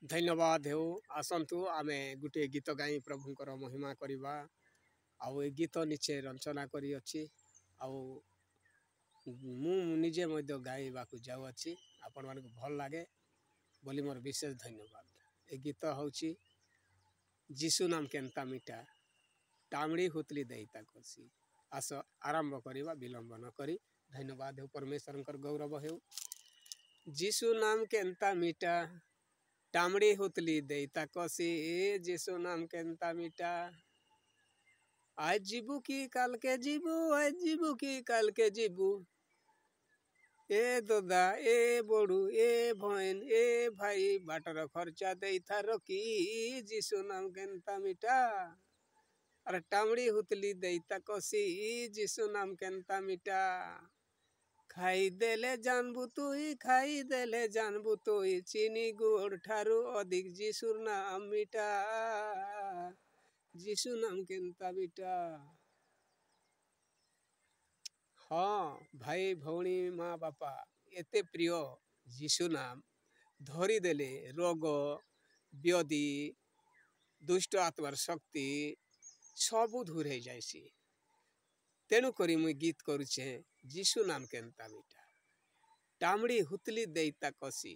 धन्यवाद हेउ आसंतु आमे गुटे गीत गाई प्रभुंकर महिमा करिबा आउ ए गीत निचे रचना करी अछि आउ मु निजे मध्य गाइबाकू जाउ अछि आपण मानकु भल लागे बोली मोर विशेष धन्यवाद। ए गीत होछि जीशु नाम केनता मिटा टामड़ी हुतली देईता कोसी आस आरंभ करिबा विलंब न करी। धन्यवाद हेउ परमेश्वरंकर गौरव हेउ। जीशु नाम केनता मिटा टामड़ी हुतली देईता कोसी जीशु नाम केनता मिटा आज जीबू की काल के जीबू आज जीबू की काल के जीबू ए दोदा ए बड़ू ए भैन ए भाई बाटर खर्चा देईता रकी जीशु नाम केनता मिटा अरे टामड़ी हुतली देईता कोसी जीशु नाम केनता मिटा खाई देले जानबू तुई खाई देले जानबू तुई चीनी गुड़ ठारू अधिक जीशुर नाम मिटा जीशु नाम केनता मिटा। हाँ भाई भौणी माँ बापा एते प्रिय जीशु नाम धरी देले रोग व्याधि दुष्ट आत्मार शक्ति सबू दूर हो जाएसी। तेणु करी मुई गीत करुचे जीशु नाम केनता मिटा टामड़ी हुतली देईता कसी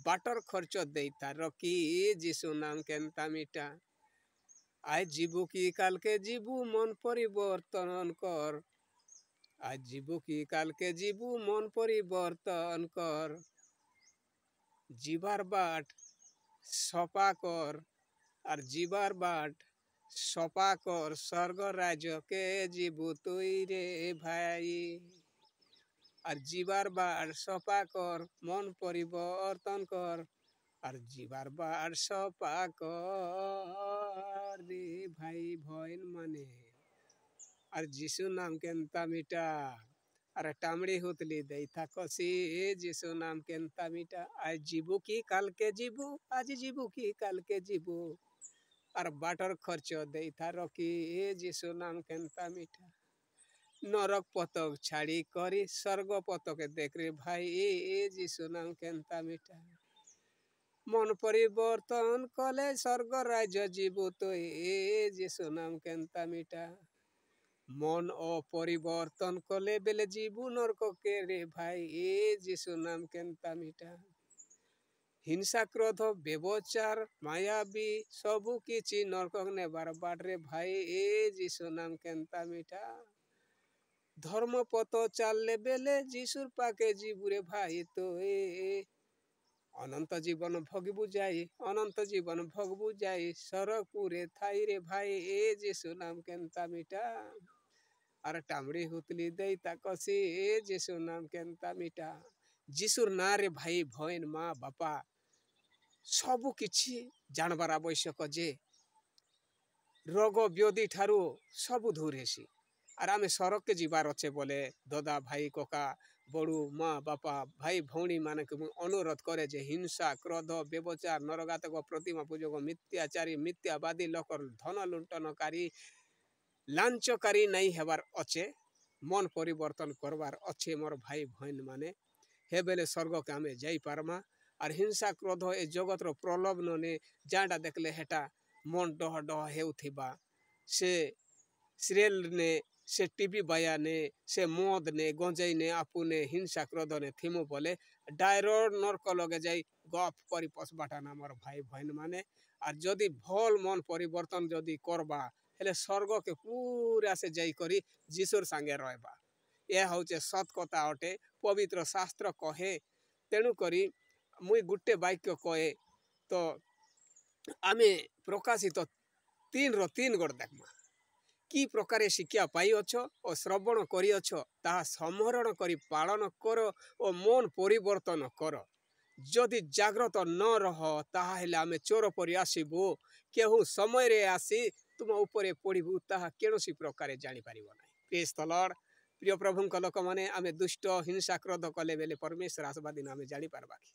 बाटर खर्च देईता रकी जीशु नाम केनता मिटा आज जीबू की काल के जीबू मन परिवर्तन कर आज जीबू की काल के जीबू मन परिवर्तन कर जीवार बाट सपा कर और जीवार बाट सपा कर स्वर्ग राज्य के जीबू तुई रे भाई और जीवार बाट सपा कर मन परिवर्तन कर और जीवार बाट सपा कर रे भाई भैन माने और जीशु नाम केनता मिटा अरे टामड़ी हुतली देईता कसी जीशु नाम केनता मिटा आज जीबू की काल के जीबू आज जीबू की काल के जीबू और बाटर खर्च देईता रकी जीशु नाम केनता मिटा नरक पतक छाड़ी करी स्वर्ग पतक देख रे भाई जीशु नाम केनता मिटा मन परिवर्तन कले स्वर्ग राज्य जीबू तो जीशु नाम केनता मिटा मन अपरिवर्तन कले बेले जीबू नरक के रे भाई जीशु नाम केनता मिटा हिंसा क्रोध व्यभिचार मायावी सबू किछि नरक नेबार बाट रे भाई जीशु नाम केनता मिटा धर्म पथ चालले बेले जीशुर पाके जीबू रे भाई तो अनंत जीवन भगबू जाई अनंत जीवन भगबू जाई सरपुरे थाई रे भाई जीशु नाम केनता मिटा अरे टामड़ी हुतली देईता कसी जीशु नाम केनता मिटा जीशुर ना रे भाई भैन माँ बापा सबू किछि जानबार आवश्यक जे रोग व्याधि ठारू सबू दूर हेसी और आमे सड़क के जीवार अच्छे बोले दादा भाई कोका बड़ू माँ बापा भाई भौणी मान के अनुरोध करे जे हिंसा क्रोध व्यभिचार नरघातक प्रतिमा पूजक मिथ्याचारी मिथ्यावादी लोकर धन लुंटनकारी लांचकारी नहीं हेबार अच्छे मन परिवर्तन करबार अच्छे मोर भाई भैन माने हे बेले स्वर्ग के आमे जाई पारमा और हिंसा क्रोध ए जगत रो प्रलोभन ने जाडा देखले हेटा मन डह डह हेउथिबा से सीरियल ने से टीवी बाया ने से मद ने गंजाई ने आपू ने हिंसा क्रोध ने थिमु बोले डायरोड नरक लगे जाई गप करी पसबाटा ना मोर भाई बहन माने और जदि भल मन परिवर्तन जदि करबा हेले स्वर्ग के पूरा से जाई करी जीशुर संगे रहबा यह होचे सत कथा अटे पवित्र शास्त्र कहे। तेणु करी मुई गुटे वाक्य कहे तो आमे प्रकाशित 3:3 गोड़ देखमा कि प्रकार शिक्षा पाई अच्छ और श्रवण करी अच्छ ताहा स्मरण करी पालन कर और मन परिवर्तन कर जदि जाग्रत न रह ताहा हेले आमे चोर परि आसीबू केहू समय रे आसी तुम ऊपर पड़ू ताहा केनोसी प्रकार जानी पारिबो नाही। Praise the Lord. प्रिय प्रभुंक लोक माने आमे दुष्ट हिंसा क्रोध कले बेले परमेश्वर आसबा दिन आमे जानी पारबा कि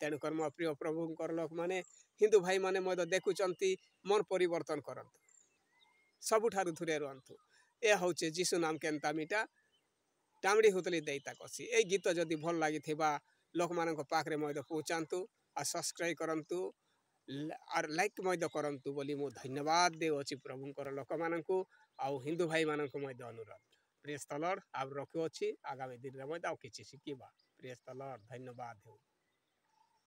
तेणु कर मो प्रिय प्रभुंकर लोक माने हिंदू भाई माने मद देखुचंती मन परिवर्तन करंतु सबुठारु दूरे रुहंतु ए होचे जीशु नाम केनता मिटा टामड़ी हुतली देईता कसी। ए गीत जदि भल लागिथिबा लोक मानक पाखरे मद पहुंचांतु आ सब्सक्राइब करंतु ଆର୍ ଲାଇକ୍ ମଧ୍ୟ କରନ୍ତୁ ବୋଲି ମୁଁ ଧନ୍ୟବାଦ ଦେଉଅଛି ପ୍ରଭୁଙ୍କର ଲୋକମାନଙ୍କୁ ଆଉ ହିନ୍ଦୁ ଭାଇମାନଙ୍କୁ ମଧ୍ୟ ଅନୁରୋଧ। ପ୍ରେସ୍ ଦ ଲର୍ଡ ଆଉ ରଖୁଅଛି ଆଗାମୀ ଦିନରେ ମଧ୍ୟ ଆଉ କିଛି ଶିଖିବା। ପ୍ରେସ୍ ଦ ଲର୍ଡ ଧନ୍ୟବାଦ ହେଉ।